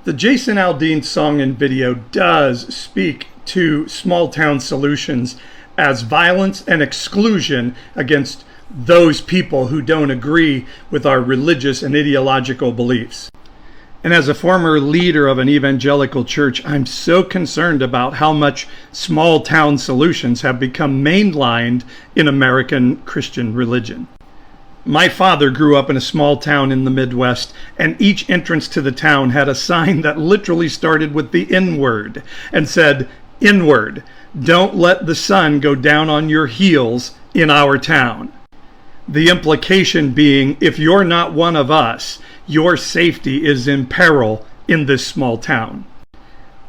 The Jason Aldean song and video does speak to small town solutions as violence and exclusion against those people who don't agree with our religious and ideological beliefs. And as a former leader of an evangelical church, I'm so concerned about how much small town solutions have become mainlined in American Christian religion. My father grew up in a small town in the Midwest, and each entrance to the town had a sign that literally started with the N word and said, "Inward, don't let the sun go down on your heels in our town." The implication being, if you're not one of us, your safety is in peril in this small town.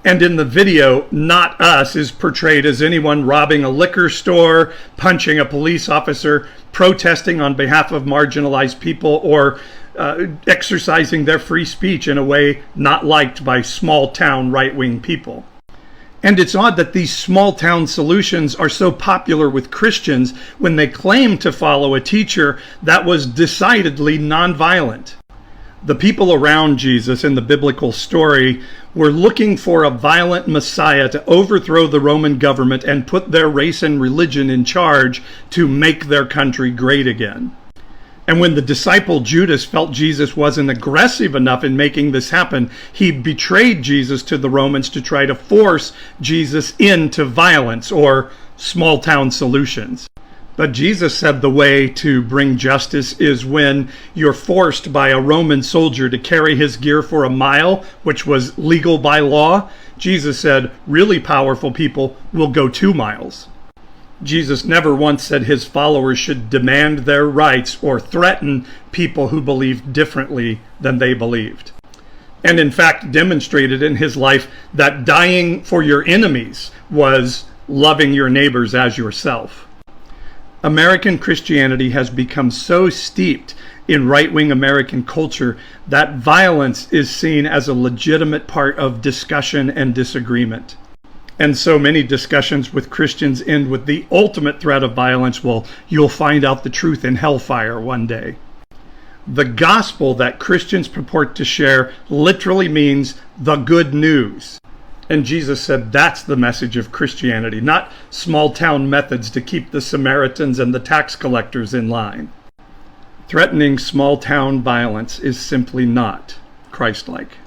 And in the video, not us is portrayed as anyone robbing a liquor store, punching a police officer, protesting on behalf of marginalized people, or exercising their free speech in a way not liked by small town right-wing people. And it's odd that these small town solutions are so popular with Christians when they claim to follow a teacher that was decidedly nonviolent. The people around Jesus in the biblical story were looking for a violent Messiah to overthrow the Roman government and put their race and religion in charge to make their country great again. And when the disciple Judas felt Jesus wasn't aggressive enough in making this happen, he betrayed Jesus to the Romans to try to force Jesus into violence or small town solutions. But Jesus said the way to bring justice is when you're forced by a Roman soldier to carry his gear for a mile, which was legal by law. Jesus said really powerful people will go 2 miles. Jesus never once said his followers should demand their rights or threaten people who believed differently than they believed. And in fact demonstrated in his life that dying for your enemies was loving your neighbors as yourself. American Christianity has become so steeped in right-wing American culture that violence is seen as a legitimate part of discussion and disagreement. And so many discussions with Christians end with the ultimate threat of violence. Well, you'll find out the truth in hellfire one day. The gospel that Christians purport to share literally means the good news. And Jesus said that's the message of Christianity, not small town methods to keep the Samaritans and the tax collectors in line. Threatening small town violence is simply not Christ-like.